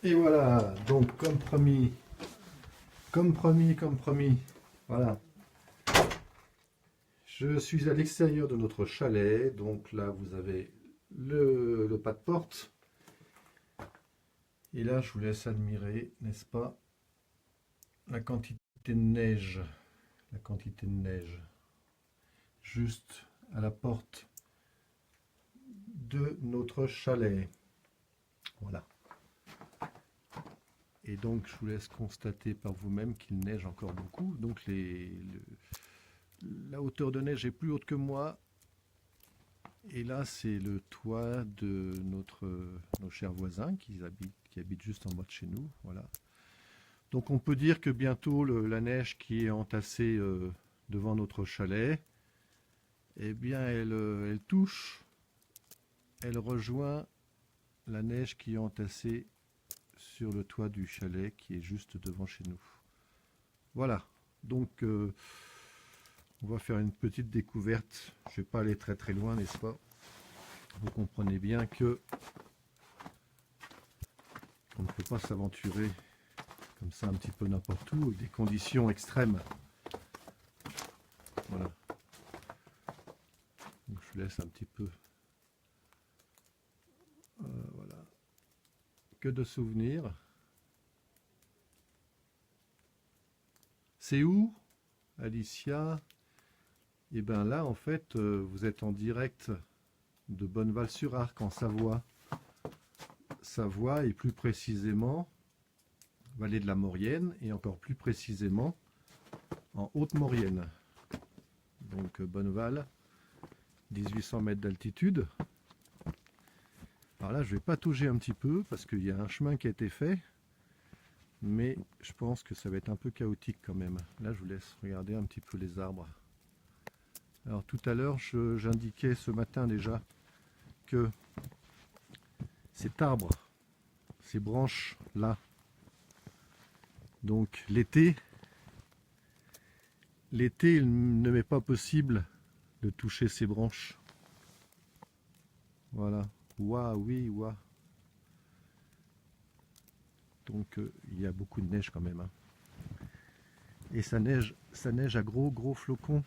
Et voilà, donc comme promis, voilà. Je suis à l'extérieur de notre chalet, donc là vous avez le pas de porte. Et là je vous laisse admirer, n'est-ce pas, la quantité de neige, la quantité de neige, juste à la porte de notre chalet. Voilà. Et donc je vous laisse constater par vous-même qu'il neige encore beaucoup. Donc la hauteur de neige est plus haute que moi. Et là c'est le toit de nos chers voisins qui habitent juste en bas de chez nous. Voilà. Donc on peut dire que bientôt la neige qui est entassée devant notre chalet, eh bien elle touche, elle rejoint la neige qui est entassée sur le toit du chalet qui est juste devant chez nous. Voilà, donc on va faire une petite découverte. Je ne vais pas aller très très loin, n'est-ce pas? Vous comprenez bien que on ne peut pas s'aventurer comme ça un petit peu n'importe où, avec des conditions extrêmes. Voilà. Donc je laisse un petit peu. Voilà. Que de souvenirs. C'est où, Alicia? Et bien là, en fait, vous êtes en direct de Bonneval-sur-Arc, en Savoie. Savoie, et plus précisément, vallée de la Maurienne, et encore plus précisément, en Haute-Maurienne. Donc Bonneval, 1800 mètres d'altitude. Alors là, je vais patauger un petit peu, parce qu'il y a un chemin qui a été fait, mais je pense que ça va être un peu chaotique quand même. Là, je vous laisse regarder un petit peu les arbres. Alors tout à l'heure, j'indiquais ce matin déjà que cet arbre, ces branches là, donc l'été, il ne m'est pas possible de toucher ces branches. Voilà. Ouah, oui, ouah. Donc il y a beaucoup de neige quand même, hein. Et ça neige à gros flocons.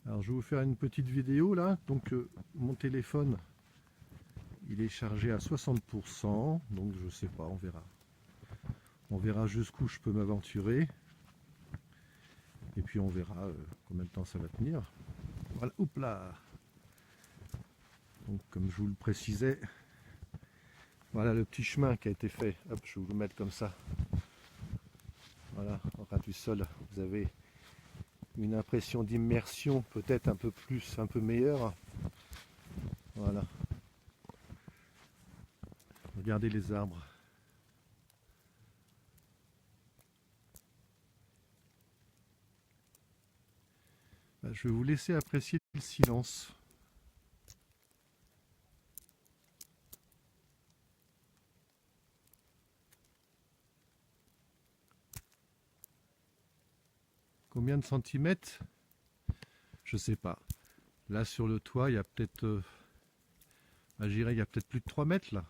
Alors je vais vous faire une petite vidéo là. Donc mon téléphone, il est chargé à 60%, donc je sais pas, on verra. On verra jusqu'où je peux m'aventurer. Et puis on verra combien de temps ça va tenir. Voilà, hop là. Donc comme je vous le précisais, voilà le petit chemin qui a été fait. Hop, je vais vous le mettre comme ça. Voilà, en ras du sol, vous avez une impression d'immersion peut-être un peu meilleure. Voilà. Regardez les arbres. Je vais vous laisser apprécier le silence. Combien de centimètres? Je sais pas. Là sur le toit, il y a peut-être, je dirais, il y a peut-être plus de 3 mètres là.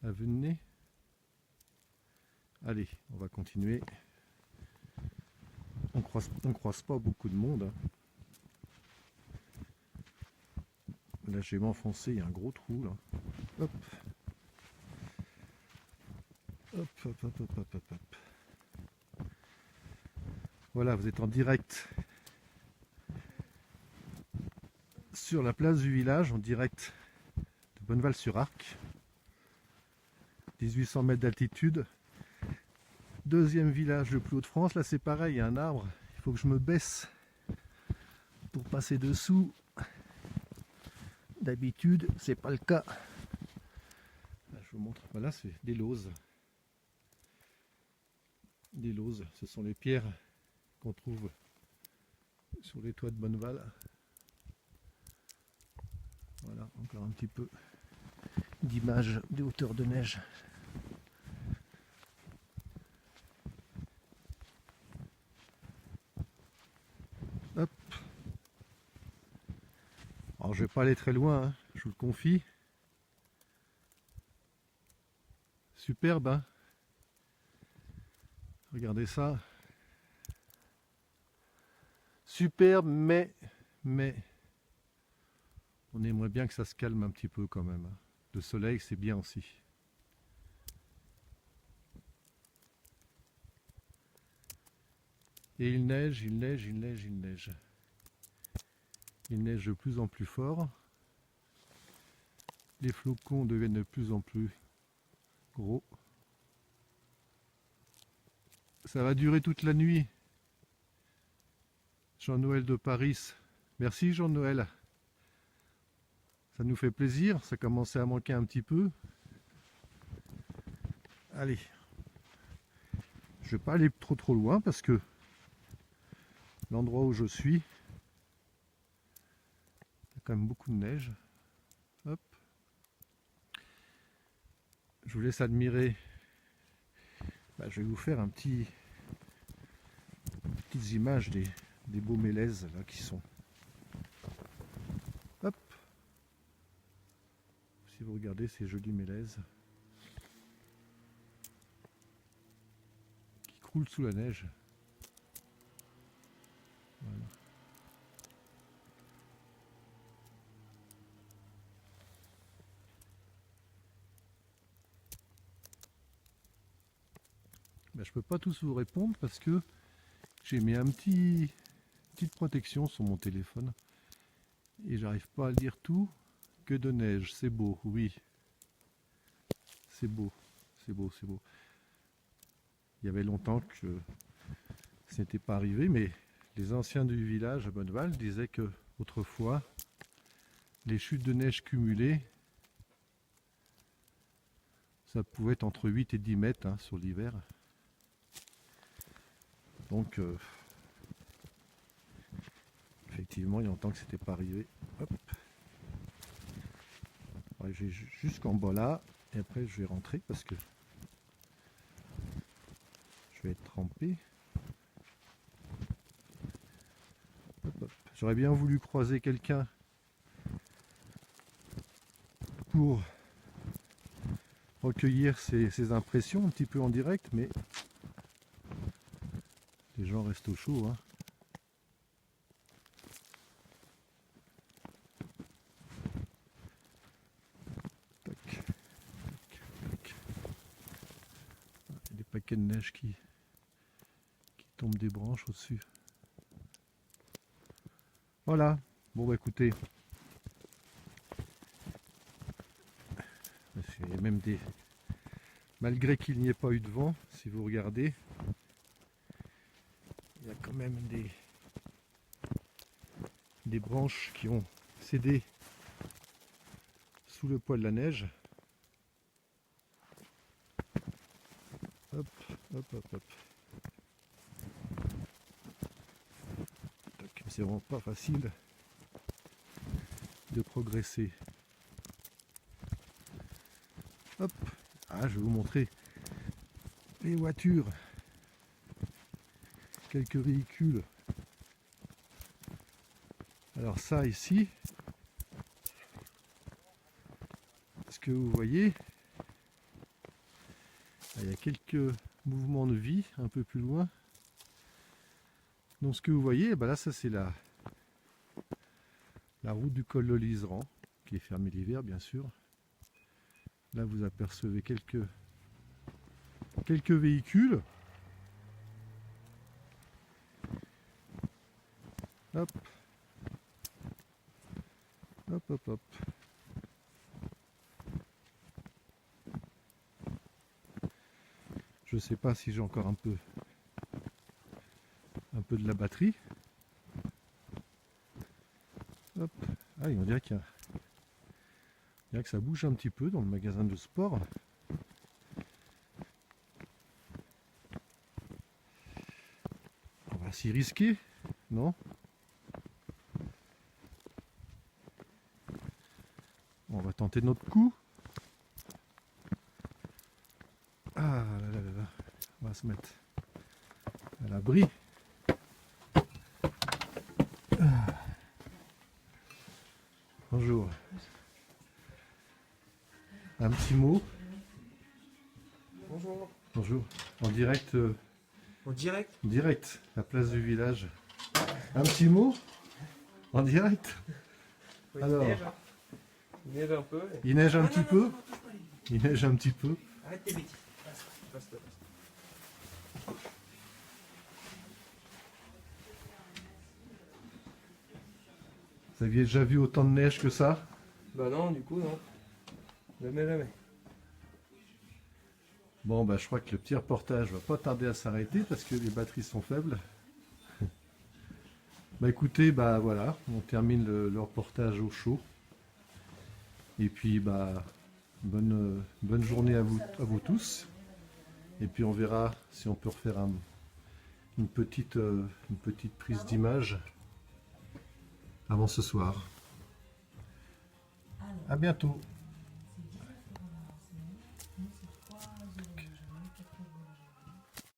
À vue de nez. Allez, on va continuer. On croise pas beaucoup de monde, hein. Là, je vais m'enfoncer, il y a un gros trou là. Hop. Hop, hop, hop, hop, hop, hop, hop. Voilà, vous êtes en direct sur la place du village, en direct de Bonneval-sur-Arc. 1800 mètres d'altitude. Deuxième village le plus haut de France. Là, c'est pareil, il y a un arbre. Il faut que je me baisse pour passer dessous. D'habitude, c'est pas le cas. Là, je vous montre. Voilà, c'est des lauses. Des lauses, ce sont les pierres qu'on trouve sur les toits de Bonneval. Voilà, encore un petit peu d'image de hauteur de neige. Hop. Alors je vais pas aller très loin, hein, je vous le confie. Superbe, hein? Regardez ça. Superbe, mais on aimerait bien que ça se calme un petit peu quand même, hein. Le soleil, c'est bien aussi. Et il neige, il neige, il neige, il neige. Il neige de plus en plus fort. Les flocons deviennent de plus en plus gros. Ça va durer toute la nuit. Jean-Noël de Paris. Merci Jean-Noël. Ça nous fait plaisir, ça commençait à manquer un petit peu. Allez. Je vais pas aller trop loin parce que l'endroit où je suis, il y a quand même beaucoup de neige. Hop. Je vous laisse admirer. Je vais vous faire petites images des beaux mélèzes là qui sont. Hop. Si vous regardez ces jolis mélèzes qui croulent sous la neige. Voilà. Je peux pas tous vous répondre parce que j'ai mis petite protection sur mon téléphone et j'arrive pas à lire tout. Que de neige, c'est beau, oui. C'est beau, c'est beau, c'est beau. Il y avait longtemps que ce n'était pas arrivé, mais les anciens du village à Bonneval disaient que autrefois, les chutes de neige cumulées, ça pouvait être entre 8 et 10 mètres hein, sur l'hiver. Donc, effectivement, il y a longtemps que c'était pas arrivé. Hop. Ouais, j'ai jusqu'en bas là, et après je vais rentrer parce que je vais être trempé. Hop, hop. J'aurais bien voulu croiser quelqu'un pour recueillir ses impressions un petit peu en direct, mais les gens restent au chaud. Hein. Tac, tac, tac. Il y a des paquets de neige qui tombent des branches au-dessus. Voilà, bon écoutez, il y a même des... Malgré qu'il n'y ait pas eu de vent, si vous regardez, il y a quand même des branches qui ont cédé sous le poids de la neige. Hop, hop, hop, hop. C'est vraiment pas facile de progresser. Hop, je vais vous montrer les voitures, quelques véhicules. Alors ça ici, ce que vous voyez, il y a quelques mouvements de vie un peu plus loin. Donc ce que vous voyez, là ça c'est la route du col de l'Iseran, qui est fermée l'hiver bien sûr. Là vous apercevez quelques véhicules. Hop. Hop, hop, hop. Je sais pas si j'ai encore un peu de la batterie. Hop. On dirait qu'il y a que ça bouge un petit peu dans le magasin de sport. On va s'y risquer, non? On va tenter notre coup. Ah là là là là. On va se mettre à l'abri. Bonjour. Un petit mot. Bonjour. En direct, En direct? direct, la place du village. Un petit mot? En direct? Oui, Alors. il neige, hein. Il neige un peu. Il neige un Non, petit non, peu? non, touche pas les- Il neige un petit peu. Arrête tes bêtises. Passe, passe. Vous aviez déjà vu autant de neige que ça? Bah non, du coup, non. Jamais, jamais. Bon, bah, je crois que le petit reportage va pas tarder à s'arrêter parce que les batteries sont faibles. Bah écoutez, bah voilà, on termine le reportage au chaud. Et puis, bah, bonne journée à vous tous. Et puis on verra si on peut refaire une petite prise d'image avant ce soir. À bientôt.